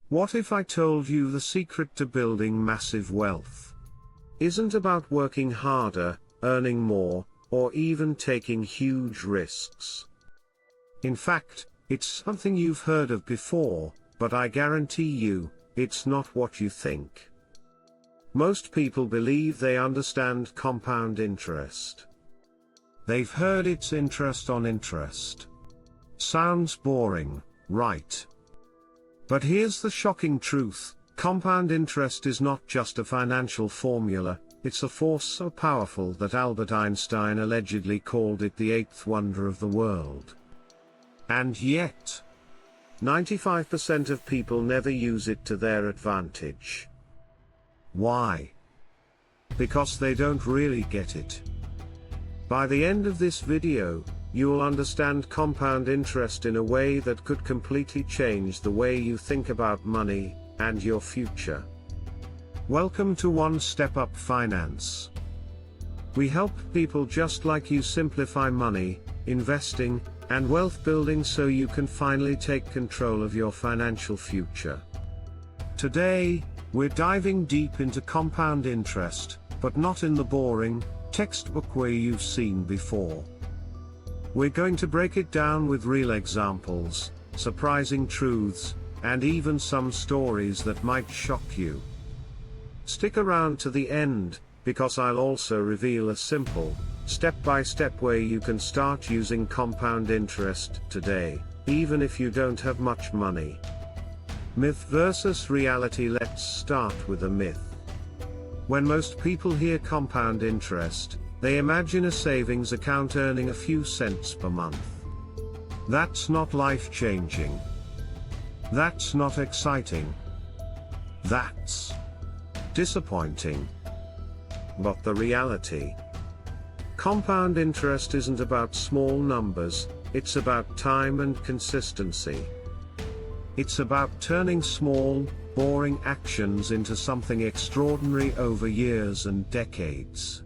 What if I told you the secret to building massive wealth isn't about working harder, earning more, or even taking huge risks? In fact, it's something you've heard of before, but I guarantee you, it's not what you think. Most people believe they understand compound interest. They've heard it's interest on interest. Sounds boring, right? But here's the shocking truth: compound interest is not just a financial formula, it's a force so powerful that Albert Einstein allegedly called it the eighth wonder of the world. And yet, 95% of people never use it to their advantage. Why? Because they don't really get it. By the end of this video, you'll understand compound interest in a way that could completely change the way you think about money and your future. Welcome to One Step Up Finance. We help people just like you simplify money, investing, and wealth building so you can finally take control of your financial future. Today, we're diving deep into compound interest, but not in the boring, textbook way you've seen before. We're going to break it down with real examples, surprising truths, and even some stories that might shock you. Stick around to the end, because I'll also reveal a simple, step-by-step way you can start using compound interest today, even if you don't have much money. Myth versus reality. Let's start with a myth. When most people hear compound interest, they imagine a savings account earning a few cents per month. That's not life-changing. That's not exciting. That's disappointing. But the reality: compound interest isn't about small numbers, it's about time and consistency. It's about turning small, boring actions into something extraordinary over years and decades.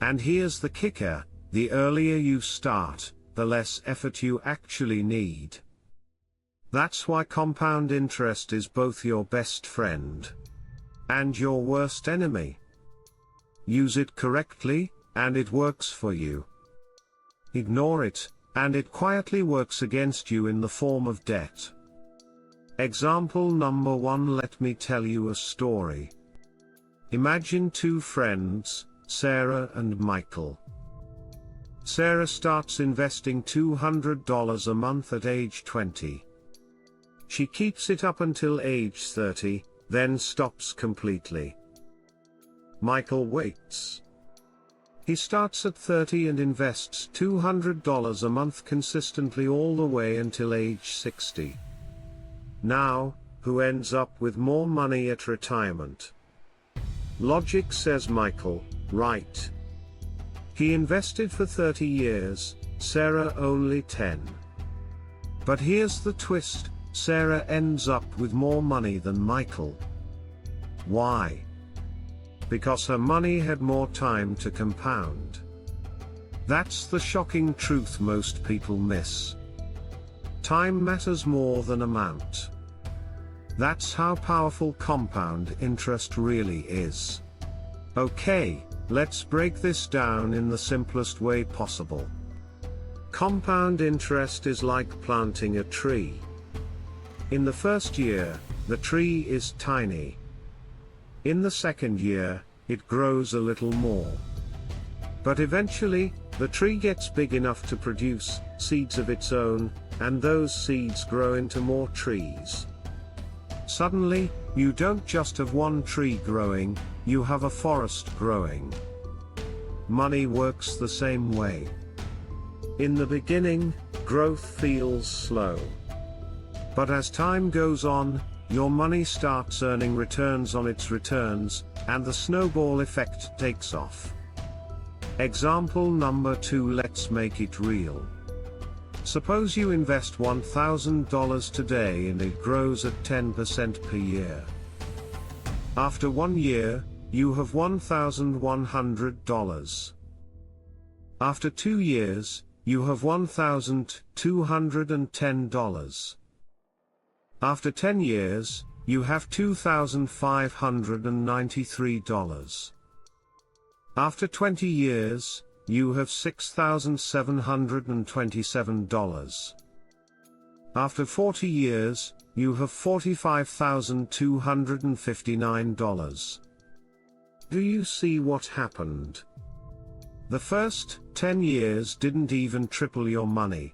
And here's the kicker: the earlier you start, the less effort you actually need. That's why compound interest is both your best friend and your worst enemy. Use it correctly, and it works for you. Ignore it, and it quietly works against you in the form of debt. Example number 1. Let me tell you a story. Imagine two friends, Sarah and Michael. Sarah starts investing $200 a month at age 20. She keeps it up until age 30, then stops completely. Michael waits. He starts at 30 and invests $200 a month consistently all the way until age 60. Now, who ends up with more money at retirement? Logic says Michael, right? He invested for 30 years, Sarah only 10. But here's the twist: Sarah ends up with more money than Michael. Why? Because her money had more time to compound. That's the shocking truth most people miss. Time matters more than amount. That's how powerful compound interest really is. Okay, let's break this down in the simplest way possible. Compound interest is like planting a tree. In the first year, the tree is tiny. In the second year, it grows a little more. But eventually, the tree gets big enough to produce seeds of its own, and those seeds grow into more trees. Suddenly, you don't just have one tree growing, you have a forest growing. Money works the same way. In the beginning, growth feels slow. But as time goes on, your money starts earning returns on its returns, and the snowball effect takes off. Example number 2. Let's make it real. Suppose you invest $1,000 today and it grows at 10% per year. After 1 year, you have $1,100. After 2 years, you have $1,210. After 10 years, you have $2,593. After 20 years, you have $6,727. After 40 years, you have $45,259. Do you see what happened? The first 10 years didn't even triple your money.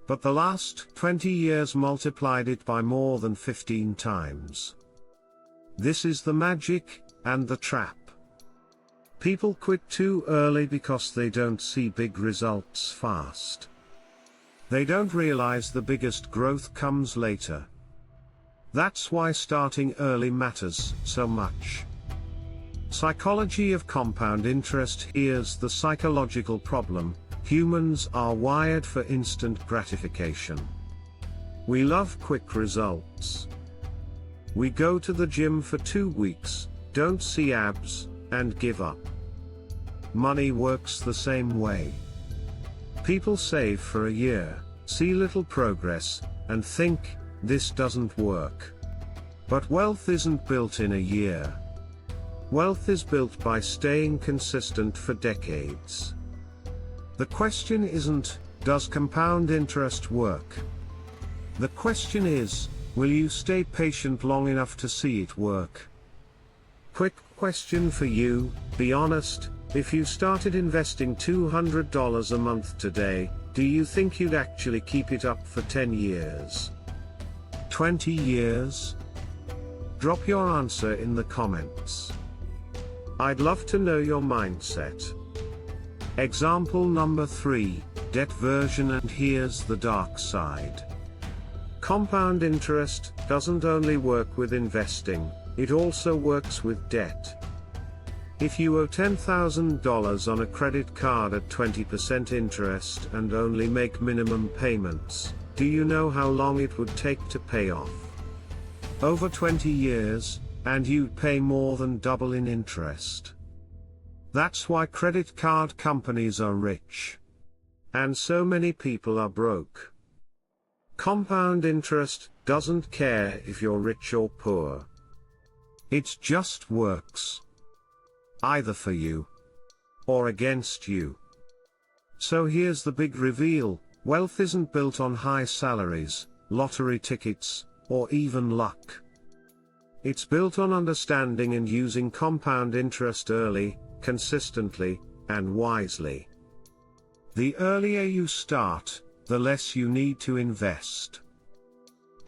But the last 20 years multiplied it by more than 15 times. This is the magic, and the trap. People quit too early because they don't see big results fast. They don't realize the biggest growth comes later. That's why starting early matters so much. Psychology of compound interest. Here's the psychological problem: humans are wired for instant gratification. We love quick results. We go to the gym for 2 weeks, don't see abs, and give up. Money works the same way. People save for a year, see little progress, and think, this doesn't work. But wealth isn't built in a year. Wealth is built by staying consistent for decades. The question isn't, does compound interest work? The question is, will you stay patient long enough to see it work? Quick question for you, be honest, if you started investing $200 a month today, do you think you'd actually keep it up for 10 years? 20 years? Drop your answer in the comments. I'd love to know your mindset. Example number 3, debt version. And here's the dark side. Compound interest doesn't only work with investing, it also works with debt. If you owe $10,000 on a credit card at 20% interest and only make minimum payments, do you know how long it would take to pay off? Over 20 years, and you'd pay more than double in interest. That's why credit card companies are rich. And so many people are broke. Compound interest doesn't care if you're rich or poor. It just works. Either for you or against you. So here's the big reveal: wealth isn't built on high salaries, lottery tickets, or even luck. It's built on understanding and using compound interest early, consistently, and wisely. The earlier you start, the less you need to invest.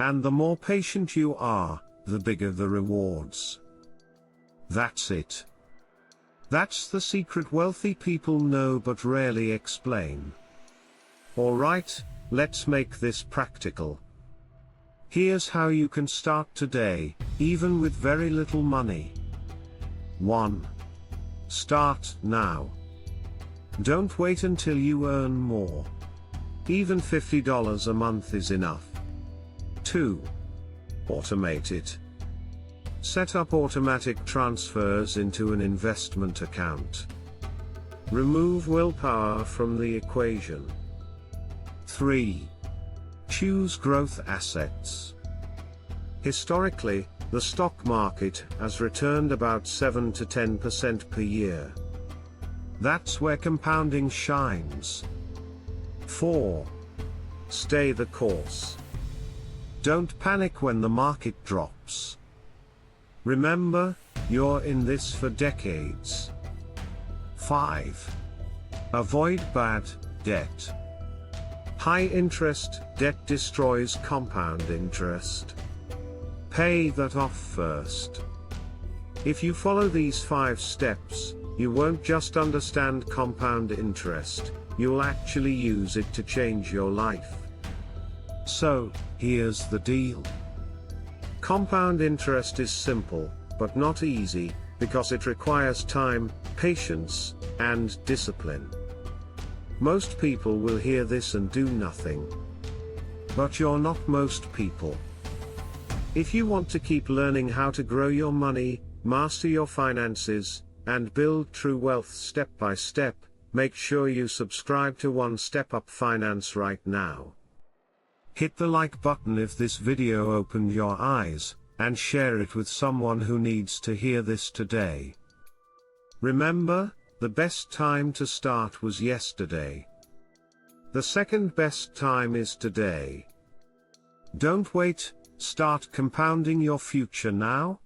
And the more patient you are, the bigger the rewards. That's it. That's the secret wealthy people know but rarely explain. Alright, let's make this practical. Here's how you can start today, even with very little money. 1. Start now. Don't wait until you earn more. Even $50 a month is enough. 2. Automate it. Set up automatic transfers into an investment account. Remove willpower from the equation. 3. Choose growth assets. Historically, the stock market has returned about 7 to 10% per year. That's where compounding shines. 4. Stay the course. Don't panic when the market drops. Remember, you're in this for decades. 5. Avoid bad debt. High interest debt destroys compound interest. Pay that off first. If you follow these 5 steps, you won't just understand compound interest, you'll actually use it to change your life. So, here's the deal. Compound interest is simple, but not easy, because it requires time, patience, and discipline. Most people will hear this and do nothing. But you're not most people. If you want to keep learning how to grow your money, master your finances, and build true wealth step by step, make sure you subscribe to One Step Up Finance right now. Hit the like button if this video opened your eyes, and share it with someone who needs to hear this today. Remember, the best time to start was yesterday. The second best time is today. Don't wait, start compounding your future now.